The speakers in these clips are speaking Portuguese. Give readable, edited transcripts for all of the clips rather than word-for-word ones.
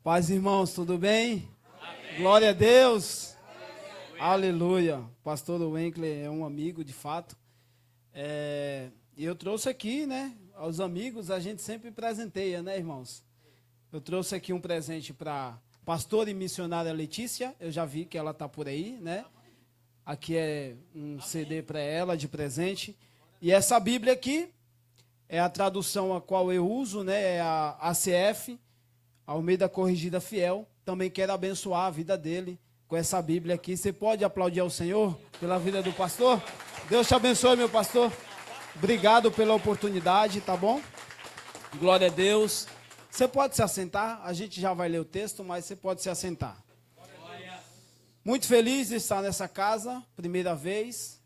Paz, irmãos, tudo bem? Amém. Glória a Deus. Amém. Aleluia. Pastor Wenkler é um amigo, de fato. E eu trouxe aqui, né, aos amigos, a gente sempre presenteia, né, irmãos? Eu trouxe aqui um presente para pastora e missionária Letícia, eu já vi que ela está por aí, né? Aqui é um CD para ela de presente. E essa Bíblia aqui é a tradução a qual eu uso, né? É a ACF, Almeida Corrigida Fiel. Também quero abençoar a vida dele com essa Bíblia aqui. Você pode aplaudir ao Senhor pela vida do pastor? Deus te abençoe, meu pastor. Obrigado pela oportunidade, tá bom? Glória a Deus. Você pode se assentar, a gente já vai ler o texto, mas você pode se assentar. Muito feliz de estar nessa casa, primeira vez.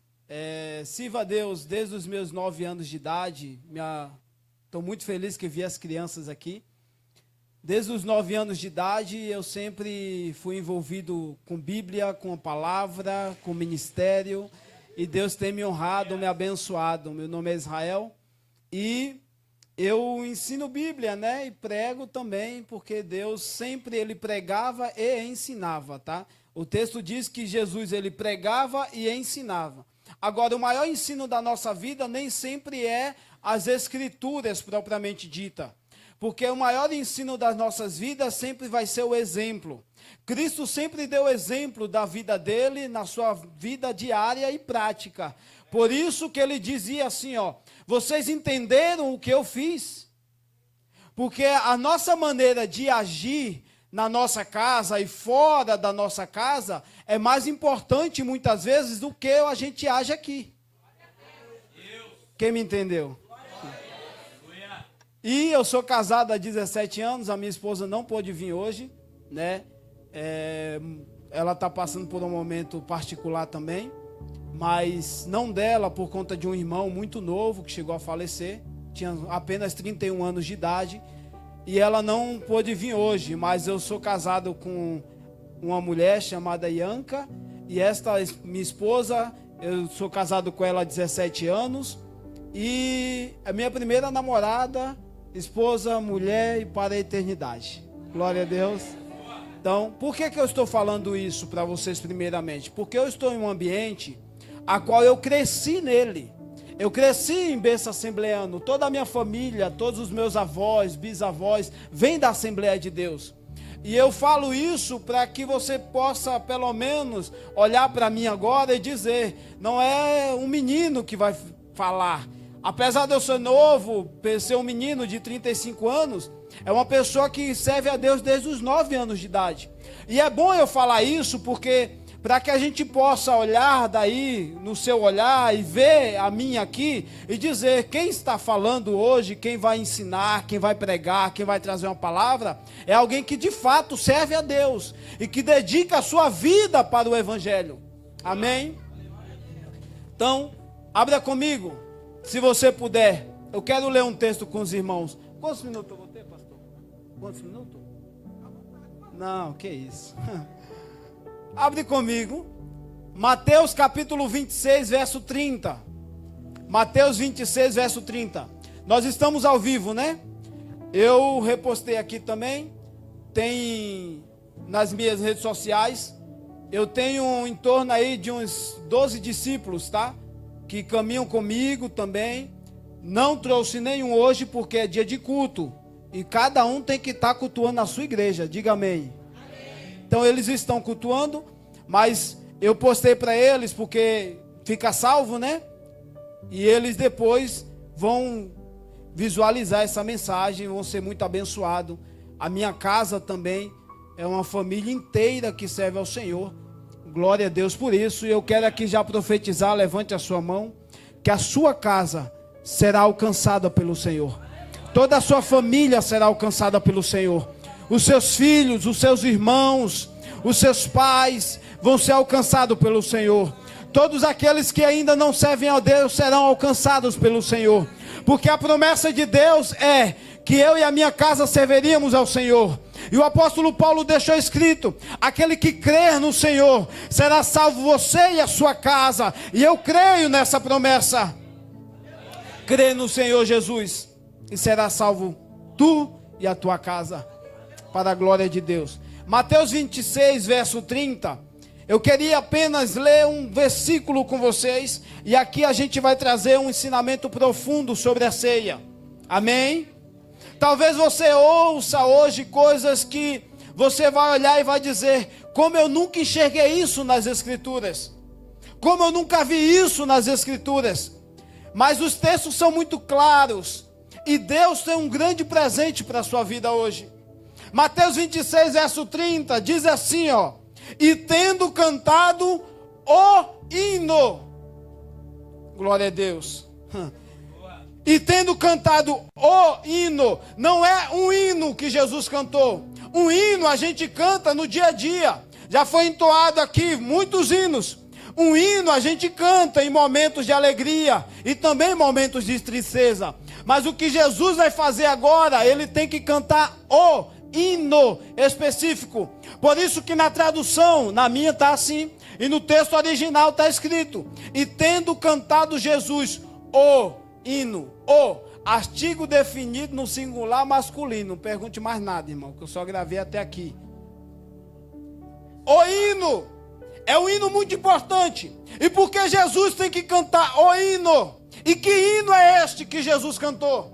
Sirva a Deus desde os meus 9 anos de idade. Estou muito feliz que vi as crianças aqui. Desde os 9 anos de idade, eu sempre fui envolvido com Bíblia, com a palavra, com ministério. E Deus tem me honrado, me abençoado. Meu nome é Israel. E eu ensino Bíblia, né? E prego também, porque Deus sempre ele pregava e ensinava, tá? O texto diz que Jesus ele pregava e ensinava. Agora, o maior ensino da nossa vida nem sempre é as Escrituras propriamente dita. Porque o maior ensino das nossas vidas sempre vai ser o exemplo. Cristo sempre deu exemplo da vida dele, na sua vida diária e prática. Por isso que ele dizia assim, ó, vocês entenderam o que eu fiz? Porque a nossa maneira de agir na nossa casa e fora da nossa casa é mais importante muitas vezes do que a gente age aqui. Quem me entendeu? E eu sou casado há 17 anos, a minha esposa não pôde vir hoje, né? Ela está passando por um momento particular também, mas não dela, por conta de um irmão muito novo que chegou a falecer, tinha apenas 31 anos de idade, e ela não pôde vir hoje, mas eu sou casado com uma mulher chamada Ianca, e esta minha esposa, eu sou casado com ela há 17 anos, e a minha primeira namorada, esposa, mulher e para a eternidade. Glória a Deus. Então, por que eu estou falando isso para vocês primeiramente? Porque eu estou em um ambiente a qual eu cresci nele. Eu cresci em berço assembleano. Toda a minha família, todos os meus avós, bisavós, vêm da Assembleia de Deus. E eu falo isso para que você possa, pelo menos, olhar para mim agora e dizer, não é um menino que vai falar. Apesar de eu ser novo, ser um menino de 35 anos, é uma pessoa que serve a Deus desde os 9 anos de idade. E é bom eu falar isso porque, para que a gente possa olhar daí, no seu olhar, e ver a minha aqui, e dizer, quem está falando hoje, quem vai ensinar, quem vai pregar, quem vai trazer uma palavra, é alguém que de fato serve a Deus, e que dedica a sua vida para o Evangelho. Amém? Então, abra comigo. Se você puder, eu quero ler um texto com os irmãos. Quantos minutos eu vou ter, pastor? Quantos minutos? Não, que isso. Abre comigo. Mateus capítulo 26, verso 30. Mateus 26, verso 30. Nós estamos ao vivo, né? Eu repostei aqui também. Tem nas minhas redes sociais. Eu tenho em torno aí de uns 12 discípulos, tá? Que caminham comigo também. Não trouxe nenhum hoje porque é dia de culto. E cada um tem que estar cultuando a sua igreja. Diga amém. Amém. Então eles estão cultuando, mas eu postei para eles porque fica salvo, né? E eles depois vão visualizar essa mensagem, vão ser muito abençoados. A minha casa também é uma família inteira que serve ao Senhor. Glória a Deus por isso. E eu quero aqui já profetizar, levante a sua mão, que a sua casa será alcançada pelo Senhor. Toda a sua família será alcançada pelo Senhor. Os seus filhos, os seus irmãos, os seus pais vão ser alcançados pelo Senhor. Todos aqueles que ainda não servem a Deus serão alcançados pelo Senhor. Porque a promessa de Deus é que eu e a minha casa serviríamos ao Senhor. E o apóstolo Paulo deixou escrito, aquele que crer no Senhor, será salvo você e a sua casa. E eu creio nessa promessa. Crê no Senhor Jesus, e será salvo tu e a tua casa. para a glória de Deus. Mateus 26, verso 30. Eu queria apenas ler um versículo com vocês, e aqui a gente vai trazer um ensinamento profundo sobre a ceia. Amém? Talvez você ouça hoje coisas que você vai olhar e vai dizer: como eu nunca enxerguei isso nas Escrituras, como eu nunca vi isso nas Escrituras. Mas os textos são muito claros, e Deus tem um grande presente para a sua vida hoje. Mateus 26, verso 30, diz assim, ó: e tendo cantado o hino, glória a Deus, e tendo cantado o hino, não é um hino que Jesus cantou, um hino a gente canta no dia a dia, já foi entoado aqui muitos hinos. Um hino a gente canta em momentos de alegria e também em momentos de tristeza. Mas o que Jesus vai fazer agora, ele tem que cantar o hino específico. Por isso que na tradução, na minha está assim, e no texto original está escrito: e tendo cantado Jesus o hino, o artigo definido no singular masculino. Não pergunte mais nada, irmão, que eu só gravei até aqui. O hino é um hino muito importante. E por que Jesus tem que cantar o hino? E que hino é este que Jesus cantou?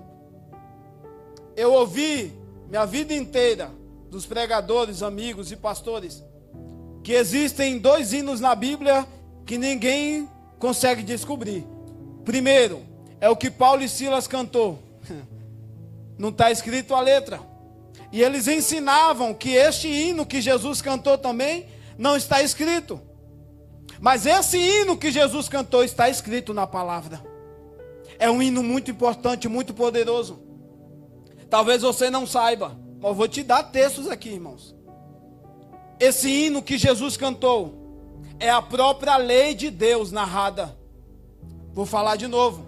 Eu ouvi minha vida inteira dos pregadores, amigos e pastores que existem 2 hinos na Bíblia que ninguém consegue descobrir. Primeiro, é o que Paulo e Silas cantou. Não está escrito a letra. E eles ensinavam que este hino que Jesus cantou também não está escrito. Mas esse hino que Jesus cantou está escrito na palavra. É um hino muito importante, muito poderoso. Talvez você não saiba, mas eu vou te dar textos aqui, irmãos. Esse hino que Jesus cantou é a própria lei de Deus narrada. Vou falar de novo.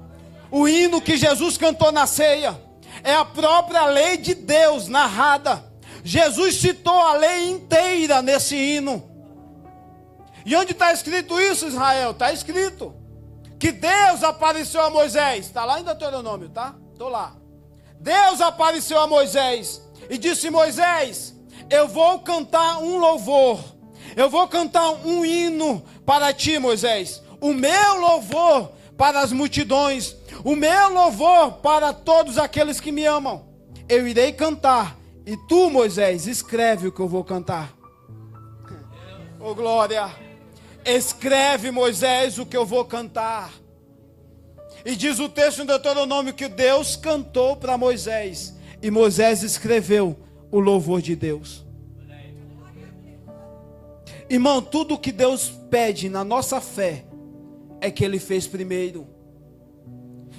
O hino que Jesus cantou na ceia é a própria lei de Deus narrada. Jesus citou a lei inteira nesse hino. E onde está escrito isso, Israel? Está escrito que Deus apareceu a Moisés. Está lá em Deuteronômio, tá? Estou lá. Deus apareceu a Moisés e disse: Moisés, eu vou cantar um louvor. Eu vou cantar um hino para ti, Moisés. O meu louvor para as multidões. O meu louvor para todos aqueles que me amam. Eu irei cantar. E tu, Moisés, escreve o que eu vou cantar. Oh, glória. Escreve, Moisés, o que eu vou cantar. E diz o texto em Deuteronômio que Deus cantou para Moisés. E Moisés escreveu o louvor de Deus. Irmão, tudo que Deus pede na nossa fé é que Ele fez primeiro.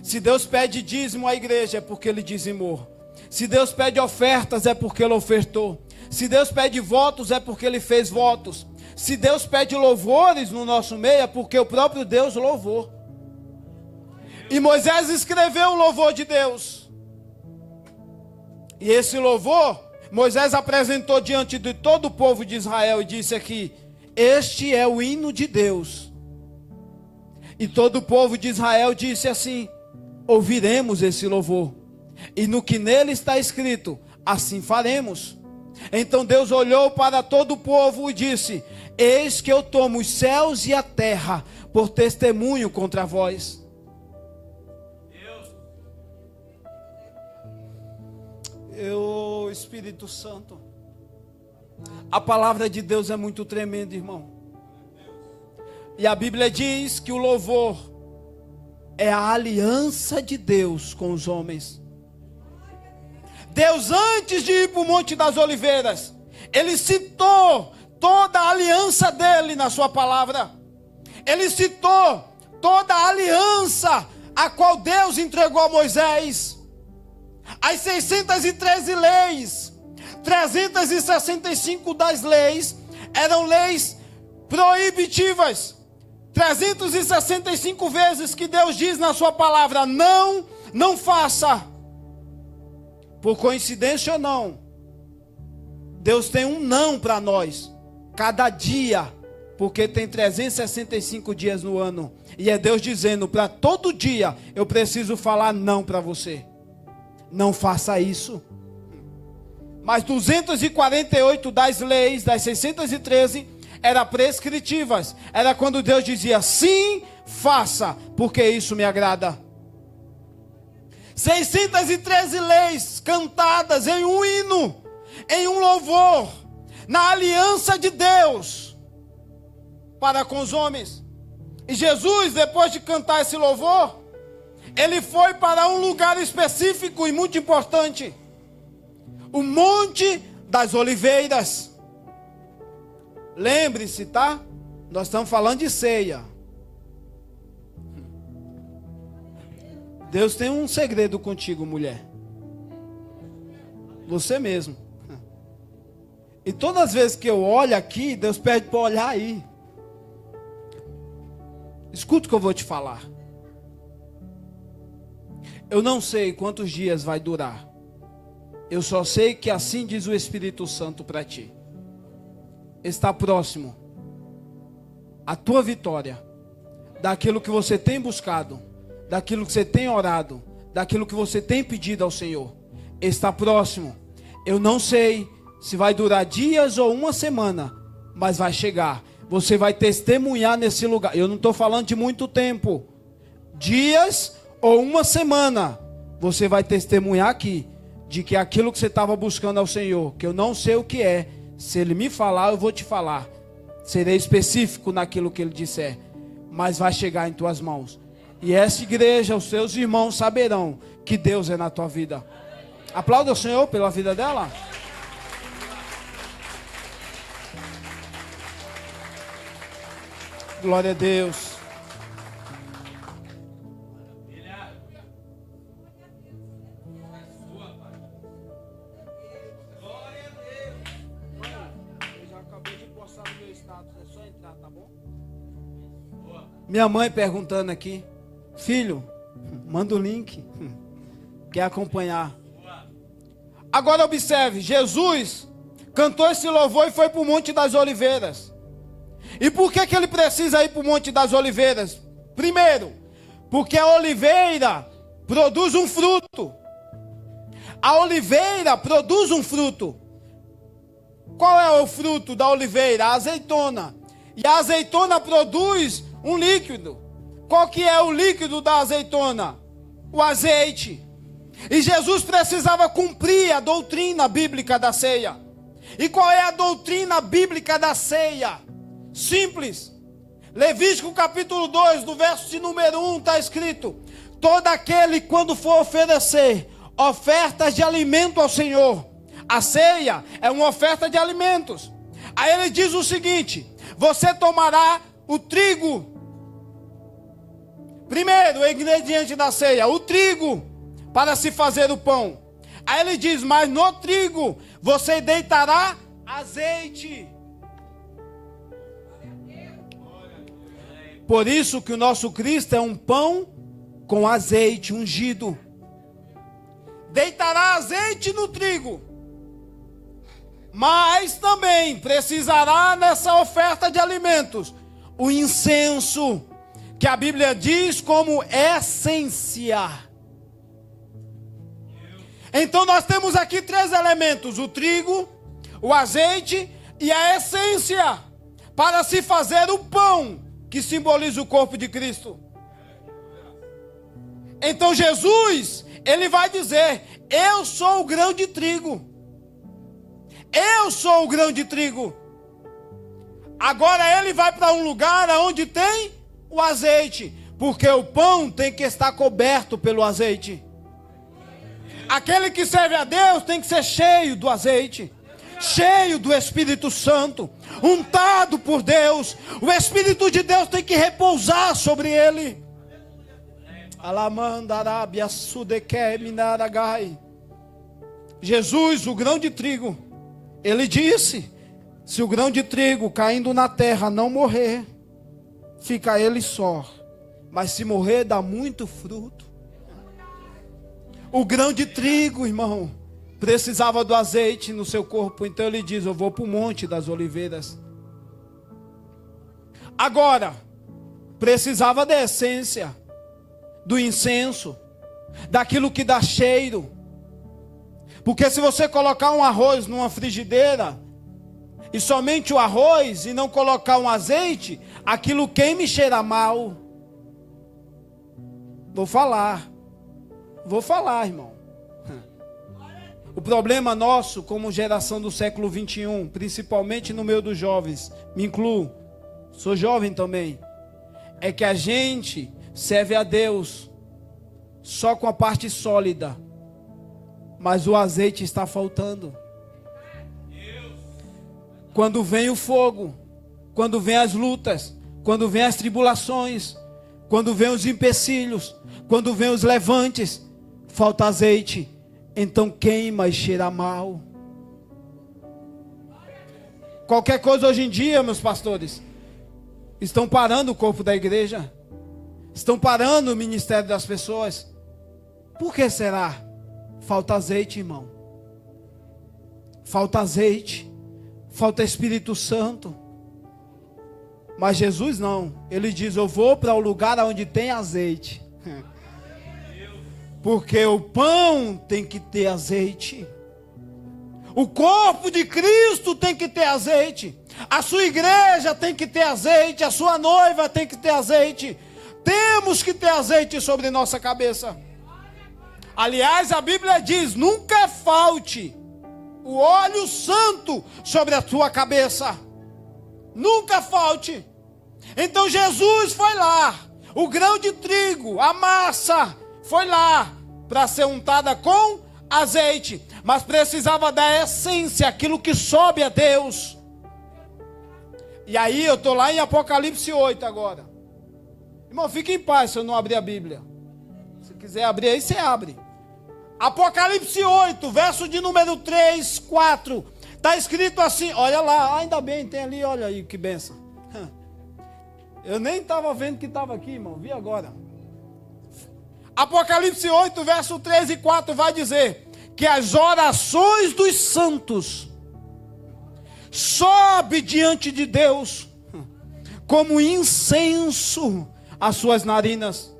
Se Deus pede dízimo à igreja, é porque Ele dizimou. Se Deus pede ofertas, é porque Ele ofertou. Se Deus pede votos, é porque Ele fez votos. Se Deus pede louvores no nosso meio, é porque o próprio Deus louvou. E Moisés escreveu o louvor de Deus. E esse louvor, Moisés apresentou diante de todo o povo de Israel e disse aqui: este é o hino de Deus. E todo o povo de Israel disse assim: ouviremos esse louvor. E no que nele está escrito, assim faremos. Então Deus olhou para todo o povo e disse: eis que eu tomo os céus e a terra por testemunho contra vós. Espírito Santo, a palavra de Deus é muito tremenda, irmão. E a Bíblia diz que o louvor é a aliança de Deus com os homens. Deus, antes de ir para o Monte das Oliveiras, Ele citou toda a aliança dele na sua palavra. Ele citou toda a aliança a qual Deus entregou a Moisés. As 613 leis, 365 das leis eram leis proibitivas. 365 vezes que Deus diz na sua palavra: não faça. Por coincidência ou não, Deus tem um não para nós, cada dia, porque tem 365 dias no ano. E é Deus dizendo: para todo dia eu preciso falar não para você. Não faça isso. Mas 248 das leis, das 613, eram prescritivas. Era quando Deus dizia, sim, faça, porque isso me agrada. 613 leis cantadas em um hino, em um louvor, na aliança de Deus para com os homens. E Jesus, depois de cantar esse louvor, ele foi para um lugar específico e muito importante, o Monte das Oliveiras. Lembre-se, tá? Nós estamos falando de ceia. Deus tem um segredo contigo, mulher. Você mesmo. E todas as vezes que eu olho aqui, Deus pede para olhar aí. Escuta o que eu vou te falar. Eu não sei quantos dias vai durar. Eu só sei que assim diz o Espírito Santo para ti. Está próximo a tua vitória, daquilo que você tem buscado, daquilo que você tem orado, daquilo que você tem pedido ao Senhor. Está próximo. Eu não sei se vai durar dias ou uma semana, mas vai chegar. Você vai testemunhar nesse lugar. Eu não estou falando de muito tempo. Dias ou uma semana, você vai testemunhar aqui, de que aquilo que você estava buscando ao Senhor, que eu não sei o que é, se Ele me falar, eu vou te falar. Serei específico naquilo que Ele disser, mas vai chegar em tuas mãos. E essa igreja, os seus irmãos saberão que Deus é na tua vida. Aplauda o Senhor pela vida dela. Glória a Deus. Eu já acabei de postar no meu status, é só entrar, tá bom? Minha mãe perguntando aqui, filho, manda o link, quer acompanhar? Agora observe, Jesus cantou esse louvor e foi para o Monte das Oliveiras. E por que ele precisa ir para o Monte das Oliveiras? Primeiro, porque a oliveira produz um fruto. A oliveira produz um fruto. Qual é o fruto da oliveira? A azeitona. E a azeitona produz um líquido. Qual que é o líquido da azeitona? O azeite. E Jesus precisava cumprir a doutrina bíblica da ceia. E qual é a doutrina bíblica da ceia? Simples. Levítico capítulo 2, no verso de número 1, está escrito: todo aquele quando for oferecer ofertas de alimento ao Senhor. A ceia é uma oferta de alimentos. Aí ele diz o seguinte: você tomará o trigo. Primeiro, o ingrediente da ceia, o trigo, para se fazer o pão. Aí ele diz, mas no trigo você deitará azeite. Por isso que o nosso Cristo é um pão com azeite ungido. Deitará azeite no trigo. Mas também precisará nessa oferta de alimentos o incenso, que a Bíblia diz como essência. Então nós temos aqui três elementos: o trigo, o azeite e a essência, para se fazer o pão, que simboliza o corpo de Cristo. Então Jesus, ele vai dizer: eu sou o grão de trigo. Eu sou o grão de trigo. Agora ele vai para um lugar onde tem o azeite, porque o pão tem que estar coberto pelo azeite. Aquele que serve a Deus tem que ser cheio do azeite, cheio do Espírito Santo, untado por Deus. O Espírito de Deus tem que repousar sobre ele. Jesus, o grão de trigo, ele disse: se o grão de trigo caindo na terra não morrer, fica ele só, mas se morrer dá muito fruto. O grão de trigo, irmão, precisava do azeite no seu corpo. Então ele diz: eu vou para o Monte das Oliveiras. Agora, precisava da essência, do incenso, daquilo que dá cheiro. Porque se você colocar um arroz numa frigideira, e somente o arroz, e não colocar um azeite, aquilo queima e cheira mal. Vou falar, irmão. O problema nosso, como geração do século 21, principalmente no meio dos jovens, me incluo, sou jovem também, é que a gente serve a Deus só com a parte sólida, mas o azeite está faltando. Quando vem o fogo, quando vem as lutas, quando vem as tribulações, quando vem os empecilhos, quando vem os levantes, falta azeite, então queima e cheira mal. Qualquer coisa hoje em dia, meus pastores, estão parando o corpo da igreja, estão parando o ministério das pessoas. Por que será? Falta azeite, irmão. Falta azeite. Falta Espírito Santo. Mas Jesus não. Ele diz: eu vou para o lugar onde tem azeite. Porque o pão tem que ter azeite. O corpo de Cristo tem que ter azeite. A sua igreja tem que ter azeite. A sua noiva tem que ter azeite. Temos que ter azeite sobre nossa cabeça. Aliás, a Bíblia diz: nunca falte o óleo santo sobre a tua cabeça. Nunca falte. Então Jesus foi lá. O grão de trigo, a massa, foi lá para ser untada com azeite. Mas precisava da essência, aquilo que sobe a Deus. E aí eu estou lá em Apocalipse 8 agora. Irmão, fique em paz se eu não abrir a Bíblia. Se quiser abrir aí, você abre. Apocalipse 8, verso de número 3, 4. Está escrito assim, olha lá, ainda bem, tem ali, olha aí que benção. Eu nem estava vendo que estava aqui, irmão, vi agora. Apocalipse 8, verso 3 e 4 vai dizer que as orações dos santos sobe diante de Deus como incenso às suas narinas.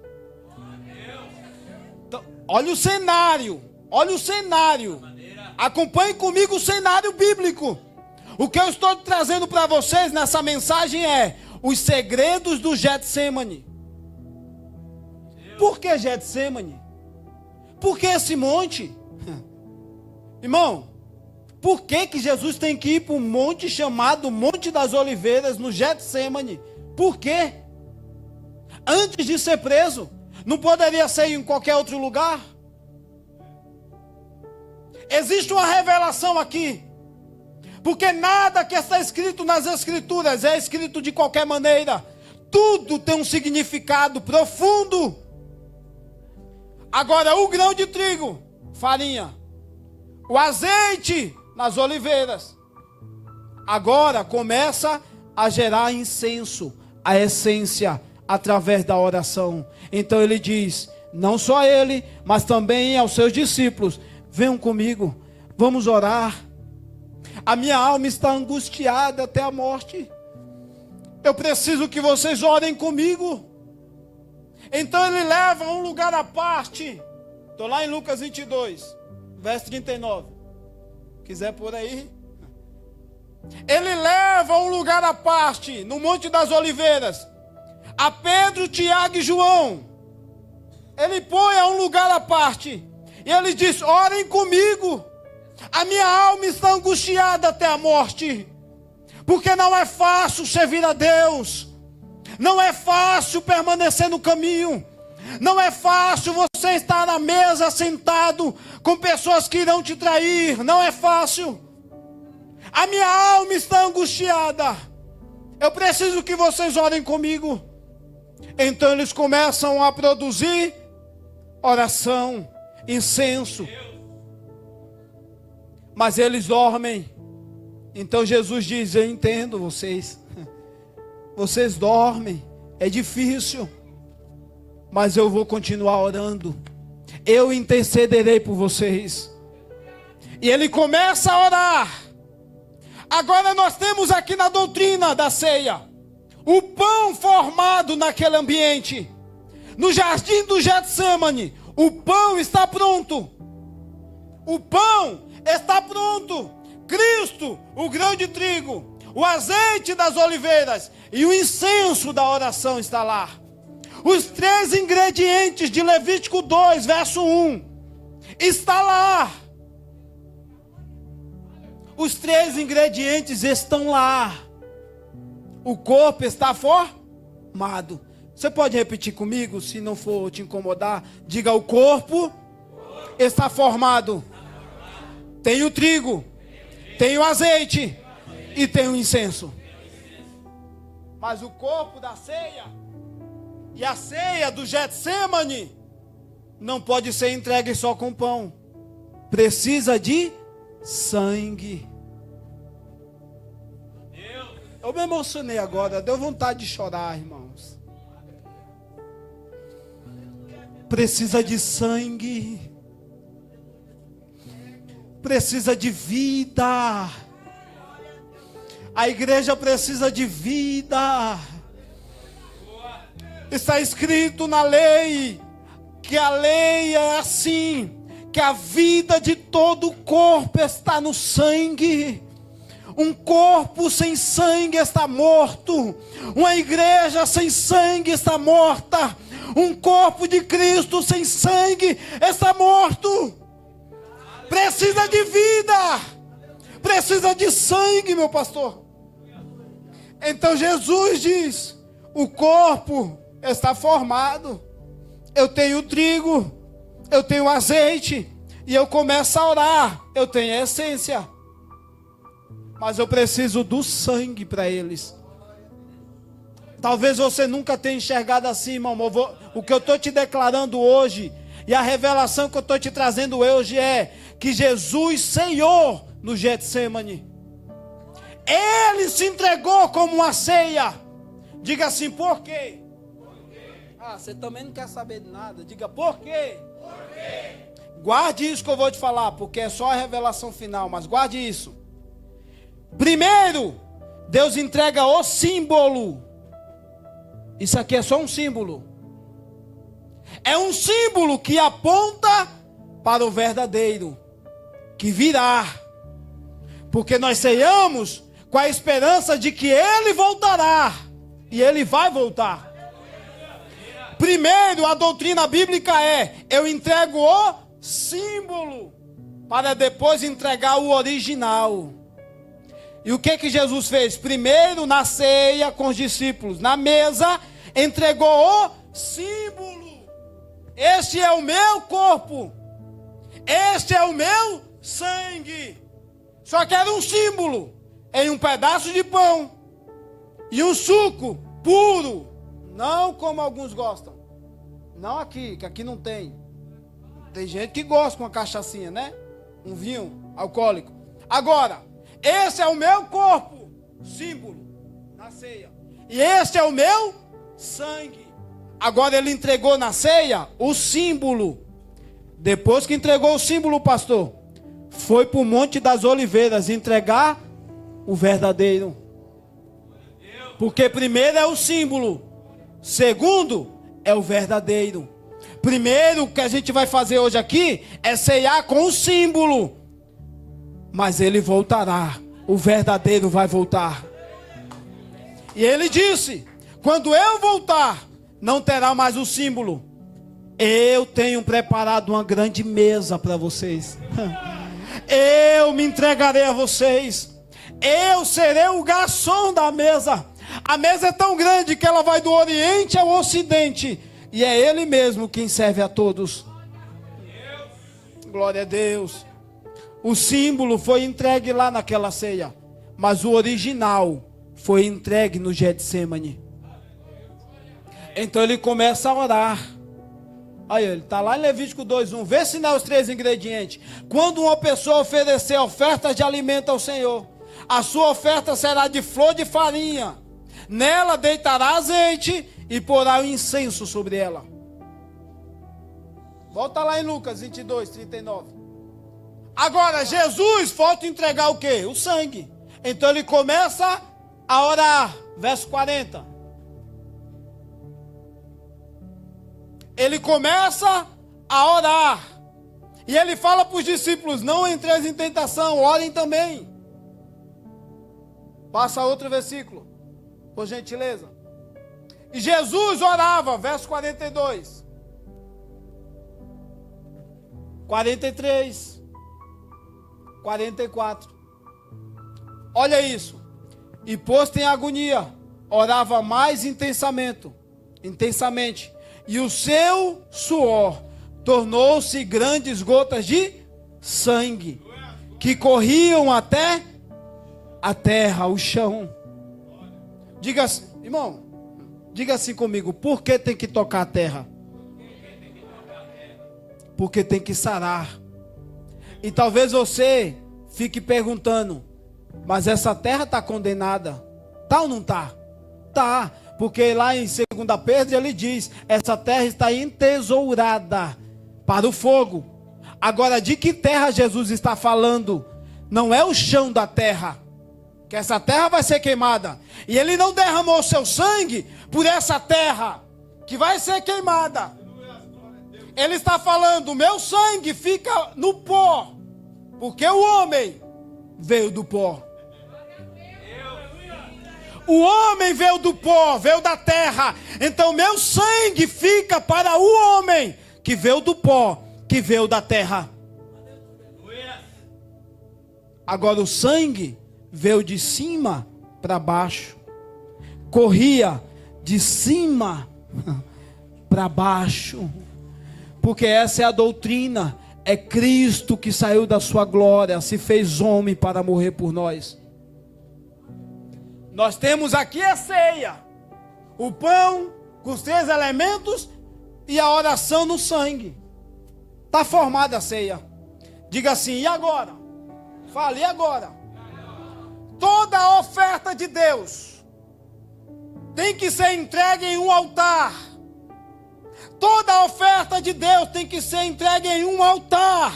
Então, olha o cenário, acompanhe comigo o cenário bíblico. O que eu estou trazendo para vocês nessa mensagem é os segredos do Getsemane. Por que Getsemane? Por que esse monte? Irmão, por que Jesus tem que ir para um monte chamado Monte das Oliveiras, no Getsemane? Por quê? Antes de ser preso, não poderia ser em qualquer outro lugar? Existe uma revelação aqui. Porque nada que está escrito nas Escrituras é escrito de qualquer maneira. Tudo tem um significado profundo. Agora, o grão de trigo, farinha, o azeite nas oliveiras, agora começa a gerar incenso, a essência, através da oração. Então ele diz, não só a ele, mas também aos seus discípulos: venham comigo, vamos orar. A minha alma está angustiada até a morte. Eu preciso que vocês orem comigo. Então ele leva a um lugar à parte. Estou lá em Lucas 22, verso 39. Quiser por aí. Ele leva a um lugar à parte, no Monte das Oliveiras, a Pedro, Tiago e João. Ele põe a um lugar à parte. E ele diz: orem comigo. A minha alma está angustiada até a morte. Porque não é fácil servir a Deus. Não é fácil permanecer no caminho. Não é fácil você estar na mesa sentado com pessoas que irão te trair. Não é fácil. A minha alma está angustiada. Eu preciso que vocês orem comigo. Então eles começam a produzir oração, incenso. Mas eles dormem. Então Jesus diz: eu entendo vocês. Vocês dormem. É difícil. Mas eu vou continuar orando. Eu intercederei por vocês. E ele começa a orar. Agora nós temos aqui na doutrina da ceia o pão formado naquele ambiente. No jardim do Getsemane, o pão está pronto. O pão está pronto. Cristo, o grão de trigo, o azeite das oliveiras e o incenso da oração está lá. Os 3 ingredientes de Levítico 2, verso 1, está lá. Os 3 ingredientes estão lá. O corpo está formado. Você pode repetir comigo, se não for te incomodar? Diga: o corpo está formado. Tem o trigo, tem o azeite e tem o incenso. Mas o corpo da ceia e a ceia do Getsemane não pode ser entregue só com pão. Precisa de sangue. Eu me emocionei agora, deu vontade de chorar, irmãos. Precisa de sangue. Precisa de vida. A igreja precisa de vida. Está escrito na lei que a lei é assim, que a vida de todo o corpo está no sangue. Um corpo sem sangue está morto. Uma igreja sem sangue está morta. Um corpo de Cristo sem sangue está morto. Precisa de vida. Precisa de sangue, meu pastor. Então Jesus diz: o corpo está formado. Eu tenho trigo, eu tenho azeite, e eu começo a orar. Eu tenho a essência, mas eu preciso do sangue para eles. Talvez você nunca tenha enxergado assim, irmão. O que eu estou te declarando hoje, e a revelação que eu estou te trazendo hoje é que Jesus ceiou no Getsemane. Ele se entregou como uma ceia. Diga assim: por quê? Ah, você também não quer saber de nada. Diga: por quê? Por quê? Guarde isso que eu vou te falar, porque é só a revelação final, mas guarde isso. Primeiro, Deus entrega o símbolo. Isso aqui é só um símbolo. É um símbolo que aponta para o verdadeiro, que virá. Porque nós ceiamos com a esperança de que Ele voltará. E Ele vai voltar. Primeiro, a doutrina bíblica é: eu entrego o símbolo, para depois entregar o original. E o que Jesus fez? Primeiro, na ceia com os discípulos, na mesa, entregou o símbolo. Este é o meu corpo. Este é o meu sangue. Só que era um símbolo, em um pedaço de pão e um suco puro. Não como alguns gostam. Não aqui, que aqui não tem. Tem gente que gosta com uma cachaçinha, né? Um vinho alcoólico. Agora, esse é o meu corpo, símbolo, na ceia. E esse é o meu sangue. Agora ele entregou na ceia o símbolo. Depois que entregou o símbolo, pastor, foi para o Monte das Oliveiras entregar o verdadeiro. Porque primeiro é o símbolo, segundo é o verdadeiro. Primeiro, o que a gente vai fazer hoje aqui é ceiar com o símbolo. Mas ele voltará, o verdadeiro vai voltar. E ele disse: quando eu voltar, não terá mais o símbolo. Eu tenho preparado uma grande mesa para vocês. Eu me entregarei a vocês. Eu serei o garçom da mesa. A mesa é tão grande que ela vai do Oriente ao Ocidente. E é Ele mesmo quem serve a todos. Glória a Deus. O símbolo foi entregue lá naquela ceia, mas o original foi entregue no Getsemane. Então ele começa a orar. Aí ele está lá em Levítico 2:1. Vê se não é os 3 ingredientes. Quando uma pessoa oferecer ofertas de alimento ao Senhor, a sua oferta será de flor de farinha. Nela deitará azeite e porá o incenso sobre ela. Volta lá em Lucas 22:39. Agora Jesus falta entregar o quê? O sangue. Então ele começa a orar. Verso 40. Ele começa a orar. E ele fala para os discípulos: não entreis em tentação, orem também. Passa outro versículo, por gentileza. E Jesus orava, verso 42, 43, 44. Olha isso. E posto em agonia, orava mais intensamente, e o seu suor tornou-se grandes gotas de sangue, que corriam até a terra, o chão. Diga assim, irmão, diga assim comigo: por que tem que tocar a terra? Porque tem que sarar. E talvez você fique perguntando: mas essa terra está condenada? Tá ou não está? Tá, porque lá em 2 Pedro ele diz: essa terra está entesourada para o fogo. Agora, de que terra Jesus está falando? Não é o chão da terra, que essa terra vai ser queimada. E ele não derramou seu sangue por essa terra que vai ser queimada. Ele está falando: meu sangue fica no pó, porque o homem veio do pó. O homem veio do pó, veio da terra. Então meu sangue fica para o homem que veio do pó, que veio da terra. Agora o sangue veio de cima para baixo, corria de cima para baixo, porque essa é a doutrina. É Cristo que saiu da sua glória, se fez homem para morrer por nós. Nós temos aqui a ceia, o pão com os 3 elementos e a oração no sangue. Está formada a ceia. Diga assim: e agora? Fale: e agora? Toda a oferta de Deus tem que ser entregue em um altar. Toda a oferta de Deus tem que ser entregue em um altar.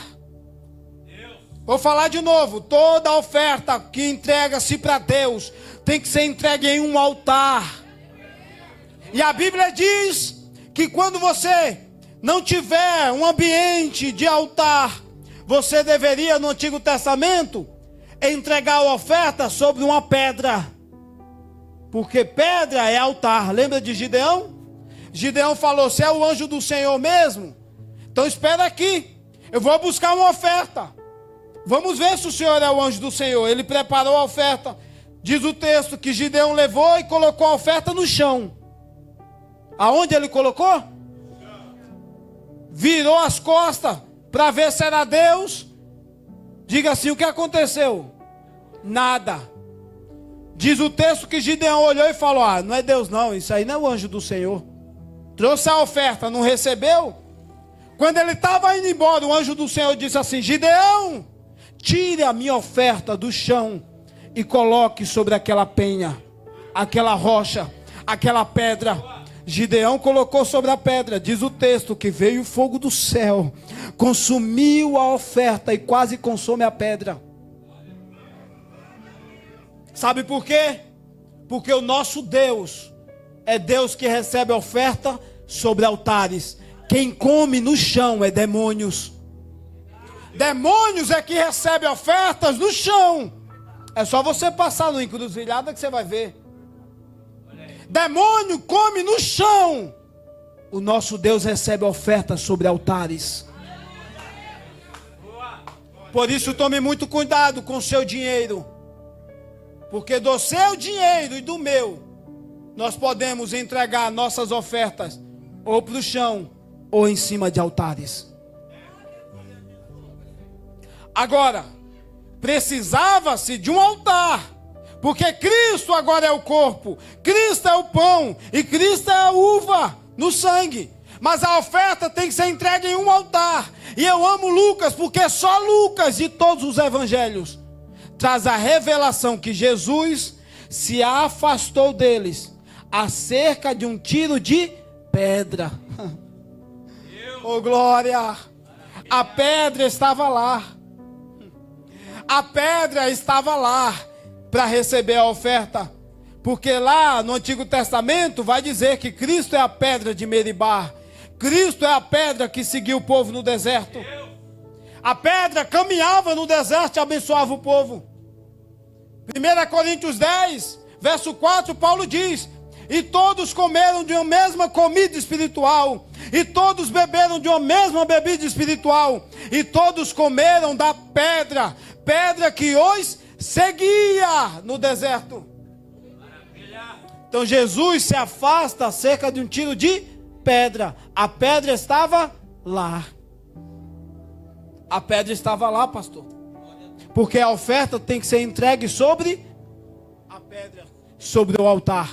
Vou falar de novo: toda a oferta que entrega-se para Deus tem que ser entregue em um altar. E a Bíblia diz que quando você não tiver um ambiente de altar, você deveria, no Antigo Testamento, entregar a oferta sobre uma pedra, porque pedra é altar. Lembra de Gideão? Gideão falou: se é o anjo do Senhor mesmo, então espera aqui, eu vou buscar uma oferta. Vamos ver se o Senhor é o anjo do Senhor. Ele preparou a oferta. Diz o texto que Gideão levou e colocou a oferta no chão. Aonde ele colocou? Virou as costas para ver se era Deus. Diga assim: o que aconteceu? Nada. Diz o texto que Gideão olhou e falou: ah, não é Deus não, isso aí não é o anjo do Senhor. Trouxe a oferta, não recebeu? Quando ele estava indo embora, o anjo do Senhor disse assim: Gideão, tire a minha oferta do chão e coloque sobre aquela penha, aquela rocha, aquela pedra. Gideão colocou sobre a pedra. Diz o texto que veio o fogo do céu, consumiu a oferta e quase consome a pedra. Sabe por quê? Porque o nosso Deus é Deus que recebe oferta sobre altares. Quem come no chão é demônios. Demônios é que recebe ofertas no chão. É só você passar no Encruzilhada que você vai ver. Demônio come no chão. O nosso Deus recebe ofertas sobre altares. Por isso tome muito cuidado com o seu dinheiro, porque do seu dinheiro e do meu, nós podemos entregar nossas ofertas ou para o chão ou em cima de altares. Agora, precisava-se de um altar, porque Cristo agora é o corpo, Cristo é o pão e Cristo é a uva no sangue. Mas a oferta tem que ser entregue em um altar. E eu amo Lucas, porque só Lucas de todos os evangelhos traz a revelação que Jesus se afastou deles acerca de um tiro de pedra. Oh glória! A pedra estava lá. A pedra estava lá para receber a oferta. Porque lá no Antigo Testamento vai dizer que Cristo é a pedra de Meribá. Cristo é a pedra que seguiu o povo no deserto. A pedra caminhava no deserto e abençoava o povo. 1 Coríntios 10, verso 4, Paulo diz: e todos comeram de uma mesma comida espiritual, e todos beberam de uma mesma bebida espiritual, e todos comeram da pedra, pedra que os seguia no deserto. Então Jesus se afasta a cerca de um tiro de pedra. A pedra estava lá. A pedra estava lá, pastor. Porque a oferta tem que ser entregue sobre a pedra, sobre o altar.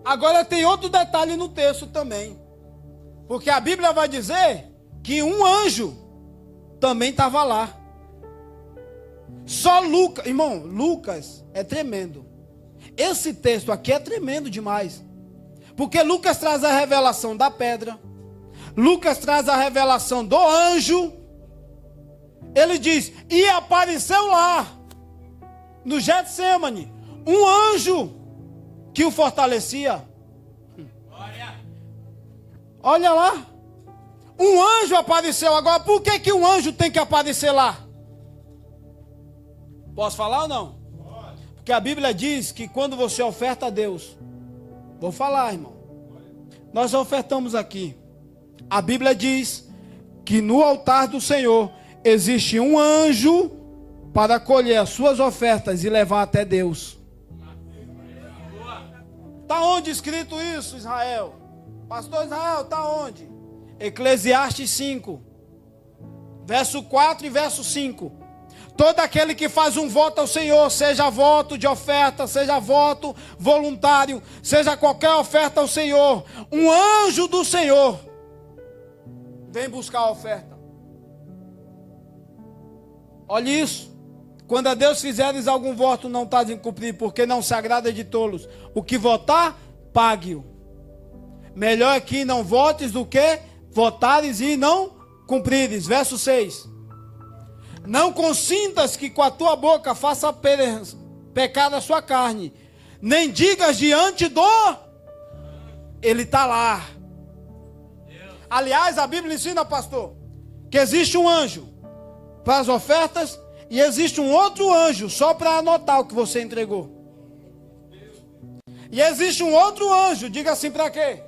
Agora tem outro detalhe no texto também. Porque a Bíblia vai dizer que um anjo também estava lá. Só Lucas, irmão, Lucas é tremendo. Esse texto aqui é tremendo demais. Porque Lucas traz a revelação da pedra. Lucas traz a revelação do anjo. Ele diz: e apareceu lá, no Getsemane, um anjo que o fortalecia. Olha lá. Um anjo apareceu. Agora, por que um anjo tem que aparecer lá? Posso falar ou não? Pode. Porque a Bíblia diz que quando você oferta a Deus, vou falar, irmão, nós ofertamos aqui. A Bíblia diz que no altar do Senhor existe um anjo para colher as suas ofertas e levar até Deus. Está onde escrito isso, Israel? Pastor Israel, está onde? Eclesiastes 5, verso 4 e verso 5. Todo aquele que faz um voto ao Senhor, seja voto de oferta, seja voto voluntário, seja qualquer oferta ao Senhor, um anjo do Senhor vem buscar a oferta. Olha isso. Quando a Deus fizeres algum voto, não estás em cumprir, porque não se agrada de tolos. O que votar, pague-o. Melhor é que não votes do que votares e não cumprires. Verso 6. Não consintas que com a tua boca faça pecar a sua carne, nem digas diante do... Ele está lá. Aliás, a Bíblia ensina, pastor, que existe um anjo para as ofertas e existe um outro anjo só para anotar o que você entregou. E existe um outro anjo, diga assim, para quê?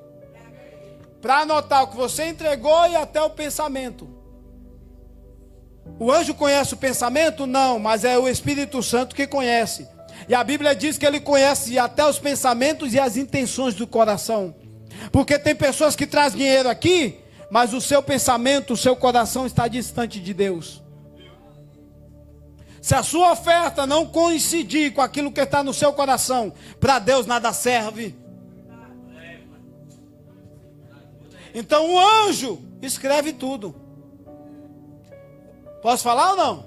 Para anotar o que você entregou e até o pensamento. O anjo conhece o pensamento? Não, mas é o Espírito Santo que conhece. E a Bíblia diz que ele conhece até os pensamentos e as intenções do coração. Porque tem pessoas que trazem dinheiro aqui, mas o seu pensamento, o seu coração está distante de Deus. Se a sua oferta não coincidir com aquilo que está no seu coração, para Deus nada serve. Então o anjo escreve tudo. Posso falar ou não?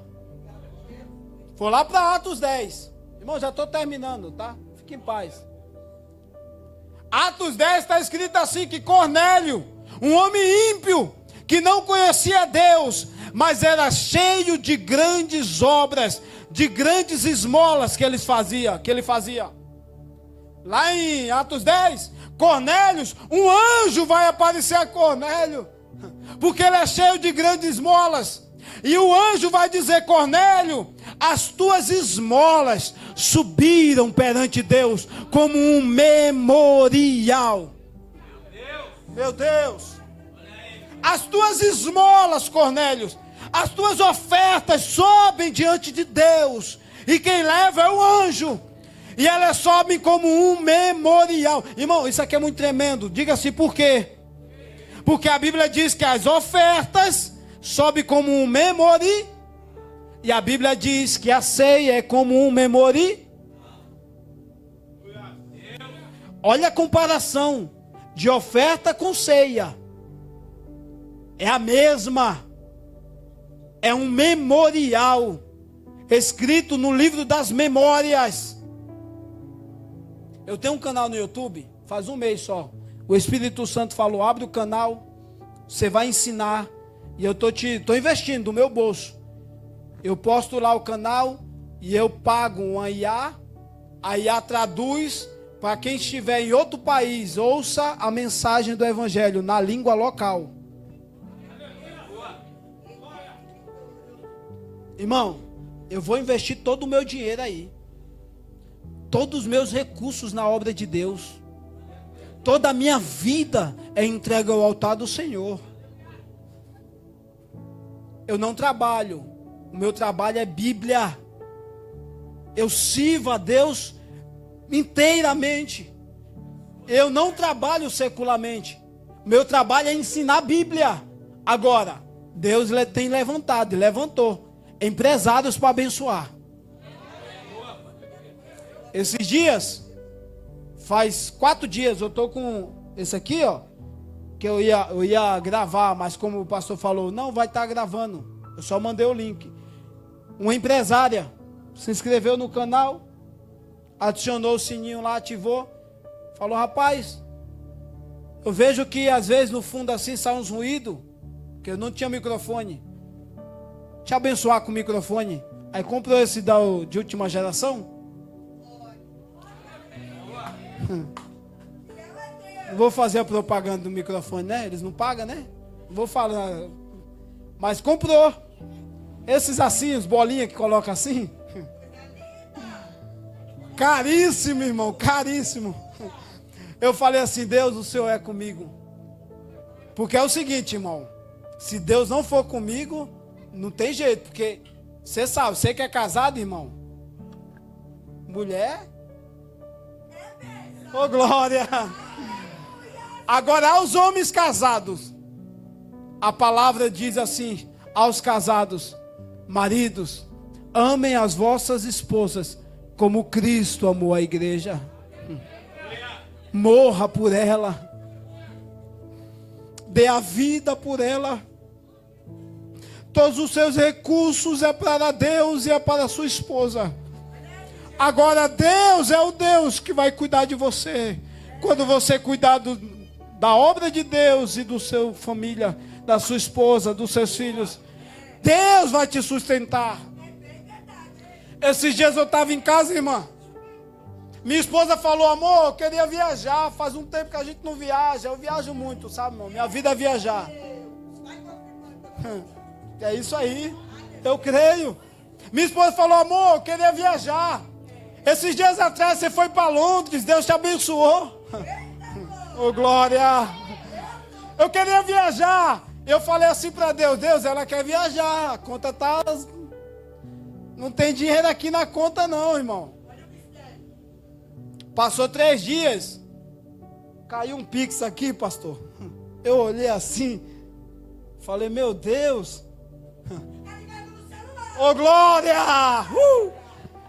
Vou lá para Atos 10. Irmão, já estou terminando, tá? Fique em paz. Atos 10 está escrito assim, que Cornélio, um homem ímpio, que não conhecia Deus, mas era cheio de grandes obras, de grandes esmolas que ele fazia. Lá em Atos 10, Cornélio, um anjo vai aparecer a Cornélio, porque ele é cheio de grandes esmolas. E o anjo vai dizer: Cornélio, as tuas esmolas subiram perante Deus como um memorial. Meu Deus. As tuas esmolas, Cornélio, as tuas ofertas sobem diante de Deus. E quem leva é o anjo. E elas sobem como um memorial. Irmão, isso aqui é muito tremendo. Diga-se por quê? Porque a Bíblia diz que as ofertas sobe como um memori. E a Bíblia diz que a ceia é como um memori. Olha a comparação de oferta com ceia. É a mesma. É um memorial escrito no livro das memórias. Eu tenho um canal no YouTube, faz um mês só. O Espírito Santo falou: abre o canal, você vai ensinar. E eu estou investindo do meu bolso. Eu posto lá o canal e eu pago uma IA. A IA traduz para quem estiver em outro país, ouça a mensagem do Evangelho na língua local. Irmão, eu vou investir todo o meu dinheiro aí. Todos os meus recursos na obra de Deus. Toda a minha vida é entregue ao altar do Senhor. Eu não trabalho. O meu trabalho é Bíblia. Eu sirvo a Deus inteiramente. Eu não trabalho secularmente. Meu trabalho é ensinar a Bíblia. Agora, Deus tem levantado e levantou empresários para abençoar. Esses dias, faz 4 dias, eu estou com esse aqui, ó, que eu ia gravar, mas como o pastor falou, não vai estar gravando. Eu só mandei o link. Uma empresária se inscreveu no canal, adicionou o sininho lá, ativou, falou, rapaz, eu vejo que às vezes no fundo assim sai uns ruídos, que eu não tinha microfone. Te abençoar com o microfone. Aí comprou esse de última geração. Não vou fazer a propaganda do microfone, né? Eles não pagam, né? Não vou falar. Mas comprou. Esses assim, os bolinhas que coloca assim. Caríssimo, irmão, caríssimo. Eu falei assim, Deus, o Senhor é comigo. Porque é o seguinte, irmão. Se Deus não for comigo, não tem jeito. Porque você sabe, você que é casado, irmão. Mulher. Ô, glória. Agora, aos homens casados, a palavra diz assim, aos casados, maridos, amem as vossas esposas, como Cristo amou a igreja. Morra por ela. Dê a vida por ela. Todos os seus recursos é para Deus e é para a sua esposa. Agora Deus é o Deus que vai cuidar de você. Quando você cuidar da obra de Deus e do seu família, da sua esposa, dos seus filhos, Deus vai te sustentar. Esses dias eu estava em casa, irmã. Minha esposa falou, amor, eu queria viajar. Faz um tempo que a gente não viaja. Eu viajo muito, sabe, irmão? Minha vida é viajar. É isso aí. Eu creio. Minha esposa falou, amor, eu queria viajar. Esses dias atrás você foi para Londres. Deus te abençoou. Oh, glória. Eu queria viajar. Eu falei assim para Deus, Deus, ela quer viajar. A conta tá... Não tem dinheiro aqui na conta não, irmão. Passou 3 dias. Caiu um pix aqui, pastor. Eu olhei assim. Falei, meu Deus. Ô, glória.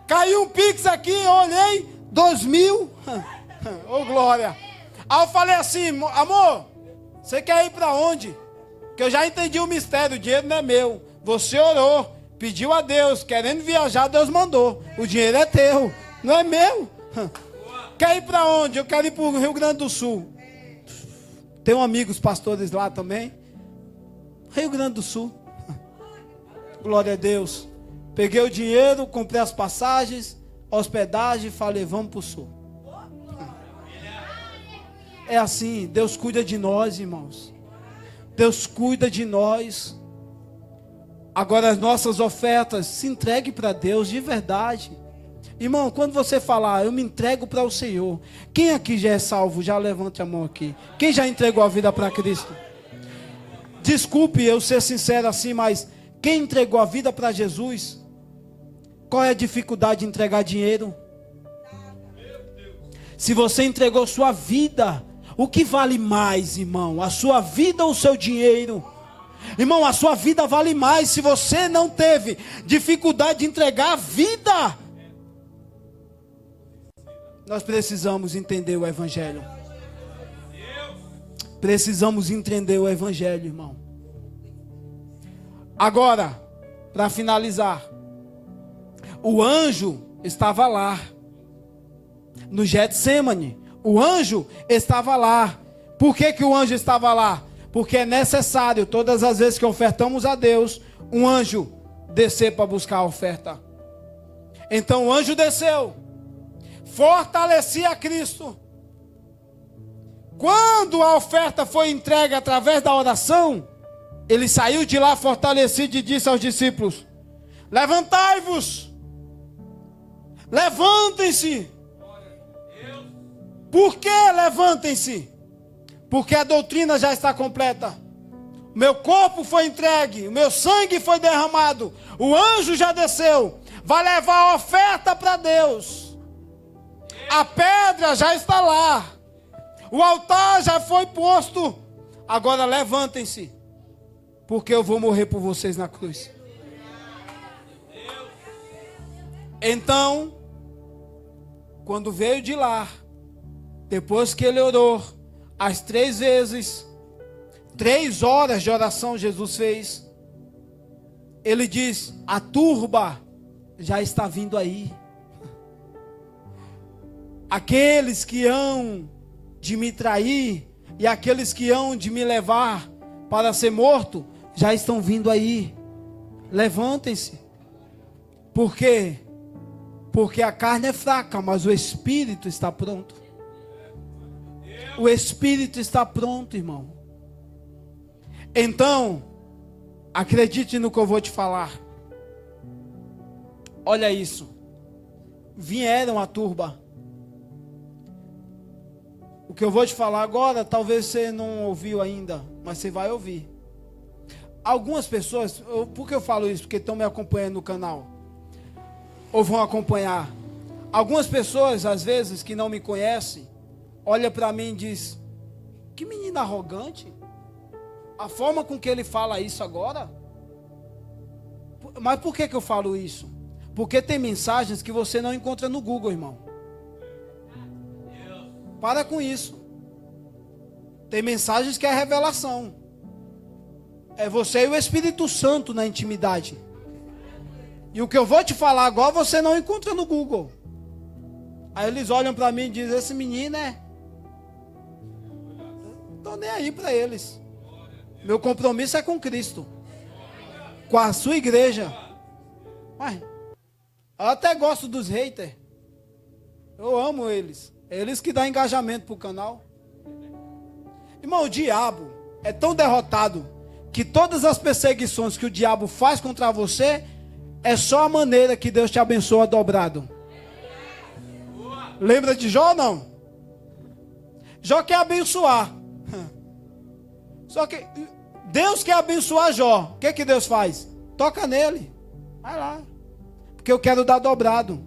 Caiu um pix aqui, eu olhei. 2.000. Ô, glória. Aí eu falei assim, amor, você quer ir para onde? Que eu já entendi o mistério, o dinheiro não é meu. Você orou, pediu a Deus, querendo viajar, Deus mandou. O dinheiro é teu, não é meu. Quer ir para onde? Eu quero ir para o Rio Grande do Sul. Tenho amigos pastores lá também. Rio Grande do Sul. Glória a Deus. Peguei o dinheiro, comprei as passagens, hospedagem, falei, vamos para o Sul. É assim, Deus cuida de nós, irmãos. Deus cuida de nós. Agora as nossas ofertas, se entregue para Deus de verdade. Irmão, quando você falar, eu me entrego para o Senhor. Quem aqui já é salvo? Já levante a mão aqui. Quem já entregou a vida para Cristo? Desculpe eu ser sincero assim, mas quem entregou a vida para Jesus? Qual é a dificuldade de entregar dinheiro? Se você entregou sua vida, o que vale mais, irmão? A sua vida ou o seu dinheiro? Irmão, a sua vida vale mais. Se você não teve dificuldade de entregar a vida, nós precisamos entender o Evangelho. Precisamos entender o Evangelho, irmão. Agora, para finalizar, o anjo estava lá, no Getsêmani. O anjo estava lá. Por que o anjo estava lá? Porque é necessário, todas as vezes que ofertamos a Deus, um anjo descer para buscar a oferta. Então o anjo desceu, fortalecia a Cristo. Quando a oferta foi entregue através da oração, ele saiu de lá fortalecido e disse aos discípulos: Levantai-vos. Levantem-se. Por que levantem-se? Porque a doutrina já está completa. O meu corpo foi entregue, o meu sangue foi derramado, o anjo já desceu, vai levar a oferta para Deus. A pedra já está lá, o altar já foi posto. Agora levantem-se, porque eu vou morrer por vocês na cruz. Então, quando veio de lá, depois que ele orou, as 3 vezes, 3 horas de oração Jesus fez, ele diz: a turba já está vindo aí. Aqueles que hão de me trair e aqueles que hão de me levar para ser morto, já estão vindo aí. Levantem-se. Por quê? Porque a carne é fraca, mas o espírito está pronto. O espírito está pronto, irmão. Então, acredite no que eu vou te falar. Olha isso. Vieram a turba. O que eu vou te falar agora, talvez você não ouviu ainda, mas você vai ouvir. Algumas pessoas, por que eu falo isso? Porque estão me acompanhando no canal, ou vão acompanhar. Algumas pessoas, às vezes, que não me conhecem, olha para mim e diz: que menino arrogante. A forma com que ele fala isso agora. Mas por que eu falo isso? Porque tem mensagens que você não encontra no Google, irmão. Para com isso. Tem mensagens que é revelação. É você e o Espírito Santo na intimidade. E o que eu vou te falar agora você não encontra no Google. Aí eles olham para mim e dizem: esse menino é... Estou nem aí para eles. Meu compromisso é com Cristo, com a sua igreja. Mas eu até gosto dos haters. Eu amo eles. É eles que dão engajamento para o canal. Irmão, o diabo é tão derrotado que todas as perseguições que o diabo faz contra você é só a maneira que Deus te abençoa dobrado. Lembra de Jó, não? Jó quer abençoar. Só que Deus quer abençoar Jó. O que Deus faz? Toca nele. Vai lá. Porque eu quero dar dobrado.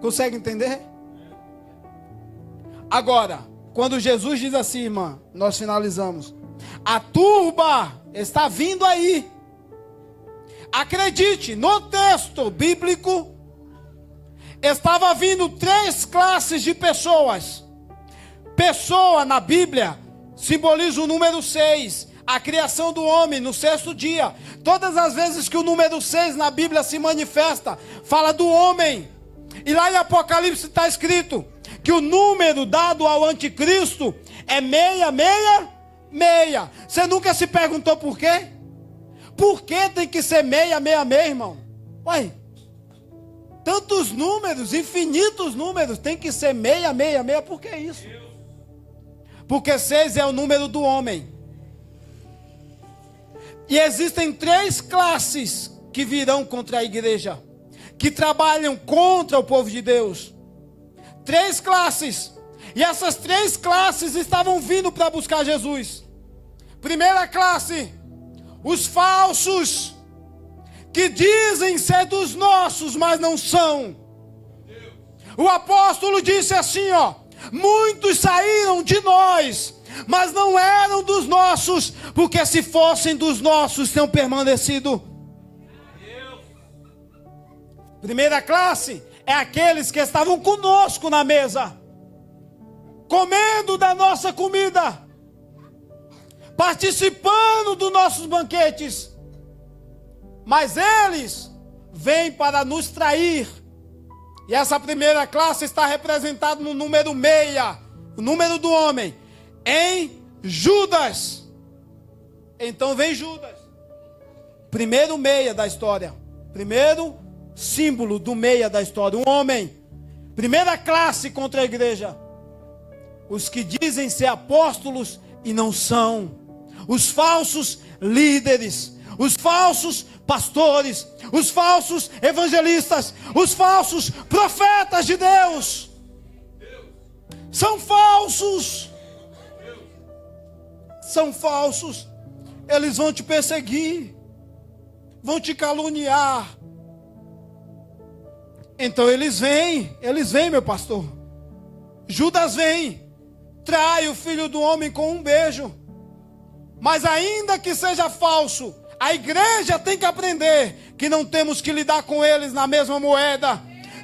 Consegue entender? Agora, quando Jesus diz assim, irmã, nós finalizamos: a turba está vindo aí. Acredite, no texto bíblico estava vindo 3 classes de pessoas. Pessoa na Bíblia simboliza o número 6, a criação do homem no 6º dia. Todas as vezes que o número 6 na Bíblia se manifesta, fala do homem. E lá em Apocalipse está escrito que o número dado ao anticristo é 666. Você nunca se perguntou por quê? Por que tem que ser 666, irmão? Ué, tantos números, infinitos números, tem que ser 666, por que isso? Porque 6 é o número do homem. E existem 3 classes que virão contra a igreja, que trabalham contra o povo de Deus. 3 classes. E essas 3 classes estavam vindo para buscar Jesus. Primeira classe: os falsos, que dizem ser dos nossos, mas não são. O apóstolo disse assim, ó: muitos saíram de nós, mas não eram dos nossos, porque se fossem dos nossos, tinham permanecido. Primeira classe é aqueles que estavam conosco na mesa, comendo da nossa comida, participando dos nossos banquetes, mas eles vêm para nos trair. E essa primeira classe está representada no número 6, o número do homem, em Judas. Então vem Judas, primeiro 6 da história, primeiro símbolo do 6 da história, um homem. Primeira classe contra a igreja: os que dizem ser apóstolos e não são, os falsos líderes, os falsos pastores, os falsos evangelistas, os falsos profetas de Deus. São falsos. São falsos. Eles vão te perseguir, vão te caluniar. Então eles vêm, meu pastor. Judas vem, trai o Filho do Homem com um beijo. Mas ainda que seja falso, a igreja tem que aprender que não temos que lidar com eles na mesma moeda.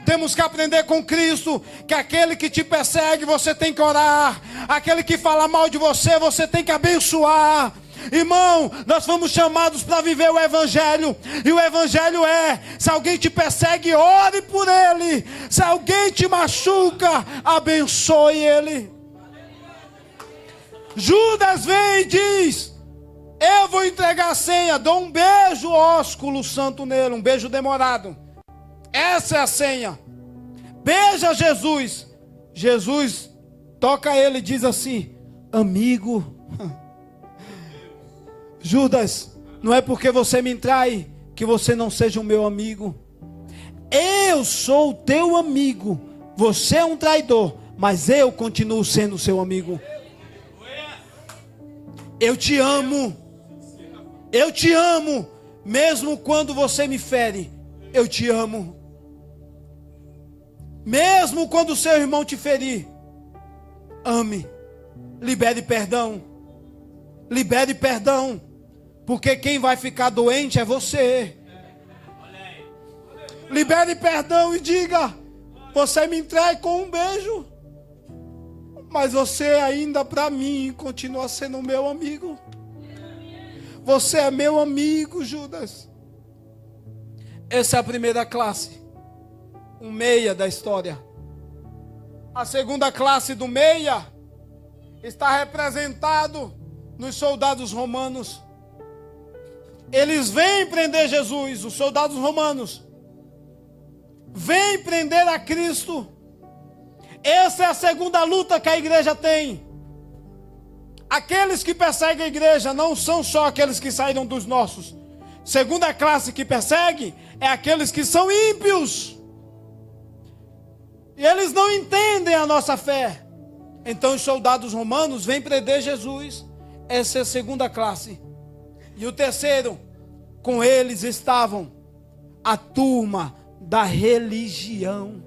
Temos que aprender com Cristo que aquele que te persegue, você tem que orar. Aquele que fala mal de você, você tem que abençoar. Irmão, nós fomos chamados para viver o Evangelho. E o Evangelho é: se alguém te persegue, ore por ele. Se alguém te machuca, abençoe ele. Judas vem e diz: eu vou entregar a senha. Dou um beijo ósculo santo nele, um beijo demorado. Essa é a senha. Beija Jesus. Jesus toca ele e diz assim: amigo. Judas, não é porque você me trai que você não seja o meu amigo. Eu sou o teu amigo. Você é um traidor, mas eu continuo sendo seu amigo. Eu te amo. Eu te amo. Mesmo quando você me fere, eu te amo. Mesmo quando o seu irmão te ferir, ame. Libere perdão. Libere perdão. Porque quem vai ficar doente é você. Libere perdão e diga: você me trai com um beijo, mas você ainda para mim continua sendo meu amigo. Você é meu amigo, Judas. Essa é a primeira classe, um meia da história. A segunda classe do meia está representado nos soldados romanos. Eles vêm prender Jesus, os soldados romanos vêm prender a Cristo. Essa é a segunda luta que a igreja tem. Aqueles que perseguem a igreja não são só aqueles que saíram dos nossos. Segunda classe que persegue é aqueles que são ímpios. E eles não entendem a nossa fé. Então os soldados romanos vêm prender Jesus. Essa é a segunda classe. E o terceiro, com eles estavam a turma da religião.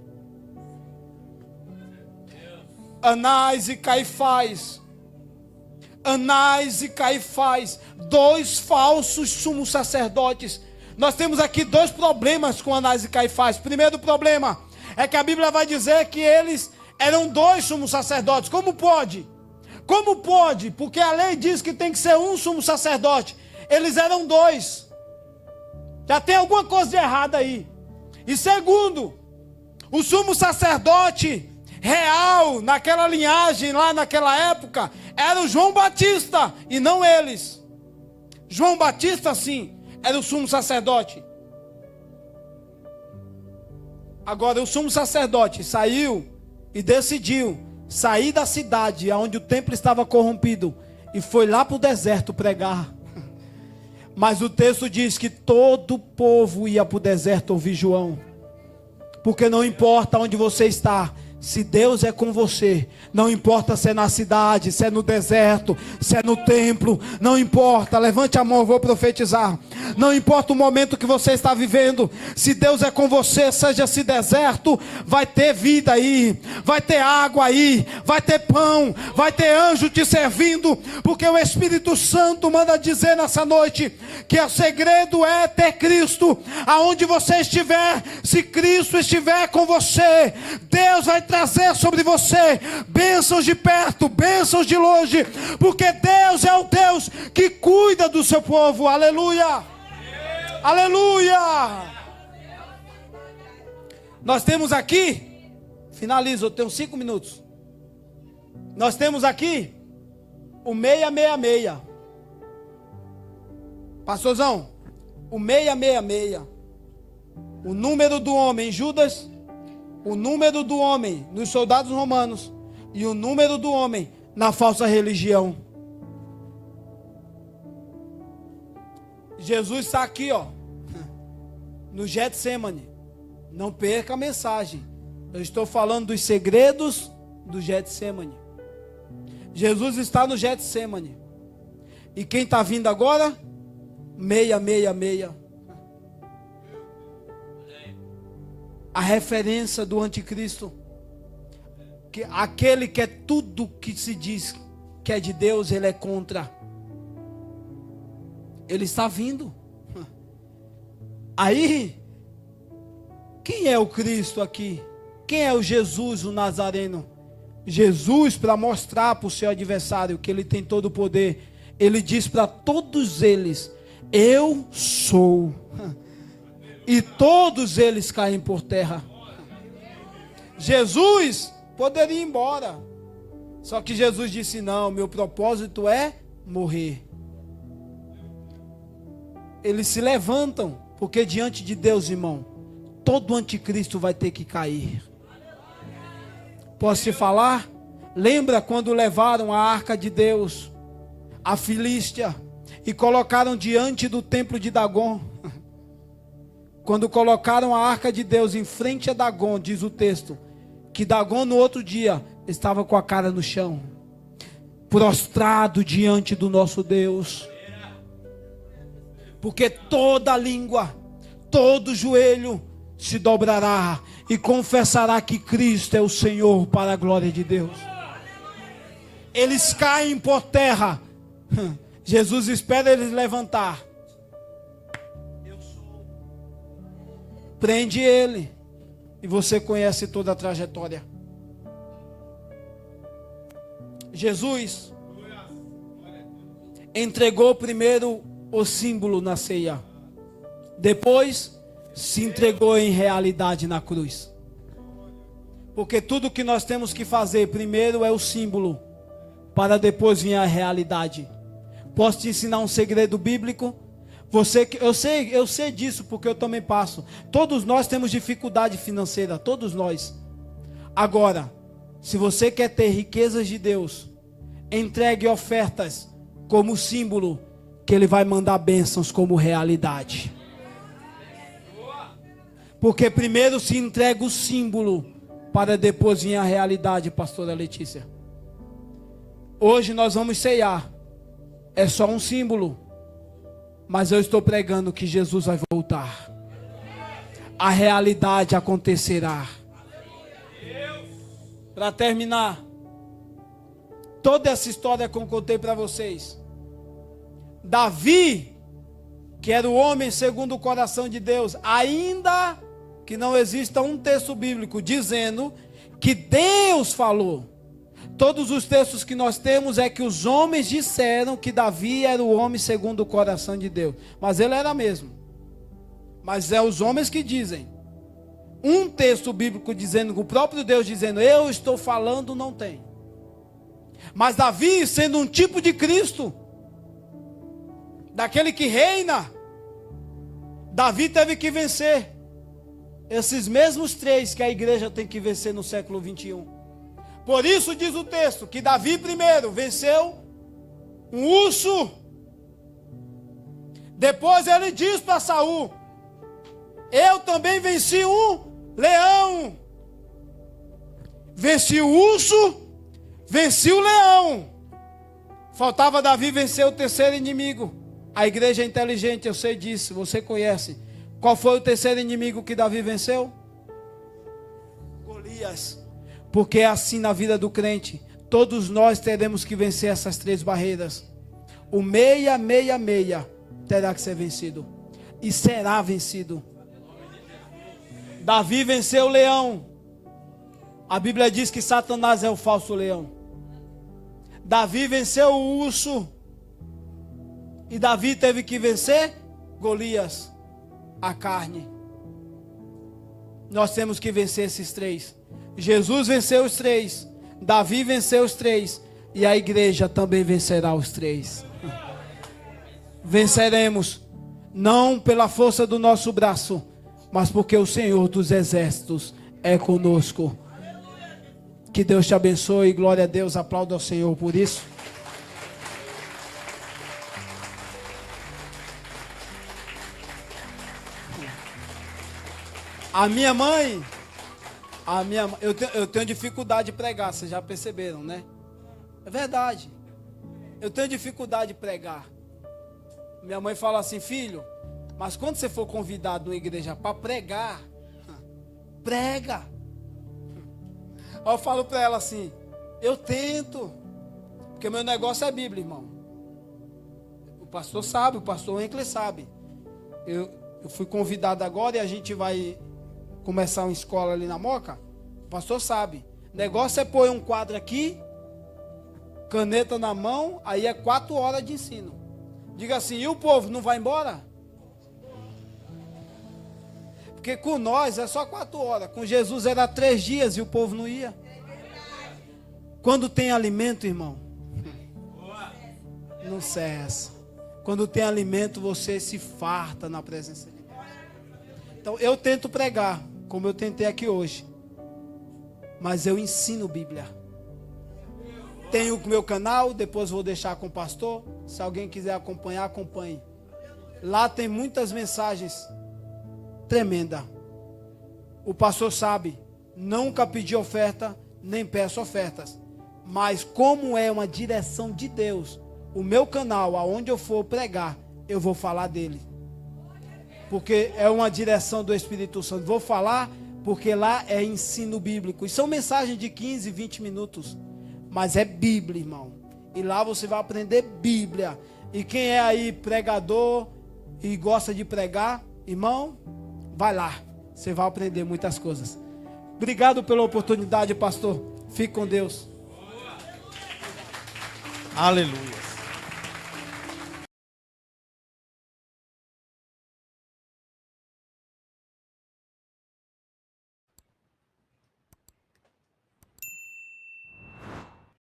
Anás e Caifás. Anás e Caifás, dois falsos sumos sacerdotes. Nós temos aqui dois problemas com Anás e Caifás. Primeiro problema é que a Bíblia vai dizer que eles eram dois sumos sacerdotes. Como pode? Como pode? Porque a lei diz que tem que ser um sumo sacerdote. Eles eram dois. Já tem alguma coisa de errado aí. E segundo, o sumo sacerdote real naquela linhagem, lá naquela época, era o João Batista e não eles. João Batista, sim, era o sumo sacerdote. Agora o sumo sacerdote saiu e decidiu sair da cidade onde o templo estava corrompido e foi lá para o deserto pregar. Mas o texto diz que todo o povo ia para o deserto ouvir João. Porque não importa onde você está, se Deus é com você, não importa se é na cidade, se é no deserto, se é no templo, não importa, levante a mão, eu vou profetizar. Não importa o momento que você está vivendo, se Deus é com você, seja esse deserto, vai ter vida aí, vai ter água aí, vai ter pão, vai ter anjo te servindo, porque o Espírito Santo manda dizer nessa noite, que o segredo é ter Cristo, aonde você estiver, se Cristo estiver com você, Deus vai trazer sobre você bênçãos de perto, bênçãos de longe, porque Deus é o Deus que cuida do seu povo. Aleluia, aleluia. Nós temos aqui, finalizo, eu tenho 5 minutos. Nós temos aqui o 666. Pastorzão, o 666, o número do homem Judas, o número do homem nos soldados romanos e o número do homem na falsa religião. Jesus está aqui, ó. no Getsemane. Não perca a mensagem. Eu estou falando dos segredos do Getsemane. Jesus está no Getsemane. E quem está vindo agora? 666. A referência do anticristo. Que aquele que é tudo que se diz que é de Deus, ele é contra. Ele está vindo. Aí, quem é o Cristo aqui? Quem é o Jesus, o Nazareno? Jesus, para mostrar para o seu adversário que ele tem todo o poder, ele diz para todos eles: eu sou. E todos eles caem por terra. Jesus poderia ir embora. Só que Jesus disse: não, meu propósito é morrer. Eles se levantam, porque diante de Deus, irmão, todo anticristo vai ter que cair. Posso te falar? Lembra quando levaram a arca de Deus, a Filístia, e colocaram diante do templo de Dagon? Quando colocaram a arca de Deus em frente a Dagon, diz o texto, que Dagon no outro dia estava com a cara no chão, prostrado diante do nosso Deus. Porque toda língua, todo joelho se dobrará e confessará que Cristo é o Senhor, para a glória de Deus. Eles caem por terra. Jesus espera eles levantar. Prende ele. E você conhece toda a trajetória. Jesus entregou primeiro o símbolo na ceia. Depois se entregou em realidade na cruz. Porque tudo que nós temos que fazer primeiro é o símbolo, para depois vir a realidade. Posso te ensinar um segredo bíblico? Eu sei disso, porque eu também passo. Todos nós temos dificuldade financeira, todos nós. Agora, se você quer ter riquezas de Deus, entregue ofertas como símbolo, que Ele vai mandar bênçãos como realidade. Porque primeiro se entrega o símbolo, para depois vir a realidade, pastora Letícia. Hoje nós vamos ceiar. É só um símbolo. Mas eu estou pregando que Jesus vai voltar. A realidade acontecerá. Para terminar, toda essa história que eu contei para vocês. Davi, que era o homem segundo o coração de Deus, ainda que não exista um texto bíblico dizendo que Deus falou. Todos os textos que nós temos é que os homens disseram que Davi era o homem segundo o coração de Deus. Mas ele era mesmo. Mas é os homens que dizem. Um texto bíblico dizendo, o próprio Deus dizendo, eu estou falando, não tem. Mas Davi, sendo um tipo de Cristo, daquele que reina, Davi teve que vencer esses mesmos três que a igreja tem que vencer no século 21. Por isso diz o texto que Davi primeiro venceu um urso. Depois ele diz para Saul: eu também venci um leão. Venci o urso, venci o leão. Faltava Davi vencer o terceiro inimigo. A igreja é inteligente, eu sei disso, você conhece. Qual foi o terceiro inimigo que Davi venceu? Golias. Porque é assim na vida do crente. Todos nós teremos que vencer essas três barreiras. O 666 terá que ser vencido. E será vencido. Davi venceu o leão. A Bíblia diz que Satanás é o falso leão. Davi venceu o urso. E Davi teve que vencer Golias, a carne. Nós temos que vencer esses três. Jesus venceu os três. Davi venceu os três. E a igreja também vencerá os três. Venceremos. Não pela força do nosso braço, mas porque o Senhor dos exércitos é conosco. Que Deus te abençoe. Glória a Deus. Aplauda ao Senhor por isso. A minha mãe, eu tenho dificuldade de pregar, vocês já perceberam, né? É verdade. Eu tenho dificuldade de pregar. Minha mãe fala assim, filho, mas quando você for convidado numa igreja para pregar, prega. Aí eu falo para ela assim, eu tento, porque meu negócio é Bíblia, irmão. O pastor sabe, o pastor Encler sabe. Eu fui convidado agora e a gente vai começar uma escola ali na Moca. O pastor sabe. O negócio é pôr um quadro aqui, caneta na mão, aí é 4 horas de ensino. Diga assim, e o povo não vai embora? Porque com nós é só 4 horas. Com Jesus era 3 dias e o povo não ia. Quando tem alimento, irmão, não cessa. Quando tem alimento, você se farta na presença de Deus. Então eu tento pregar, como eu tentei aqui hoje. Mas eu ensino Bíblia. Tenho o meu canal, depois vou deixar com o pastor. Se alguém quiser acompanhar, acompanhe. Lá tem muitas mensagens tremendas. O pastor sabe, nunca pedi oferta, nem peço ofertas. Mas como é uma direção de Deus, o meu canal, aonde eu for pregar, eu vou falar dele. Porque é uma direção do Espírito Santo. Vou falar porque lá é ensino bíblico. E são mensagens de 15, 20 minutos. Mas é Bíblia, irmão. E lá você vai aprender Bíblia. E quem é aí pregador e gosta de pregar, irmão, vai lá. Você vai aprender muitas coisas. Obrigado pela oportunidade, pastor. Fique com Deus. Aleluia.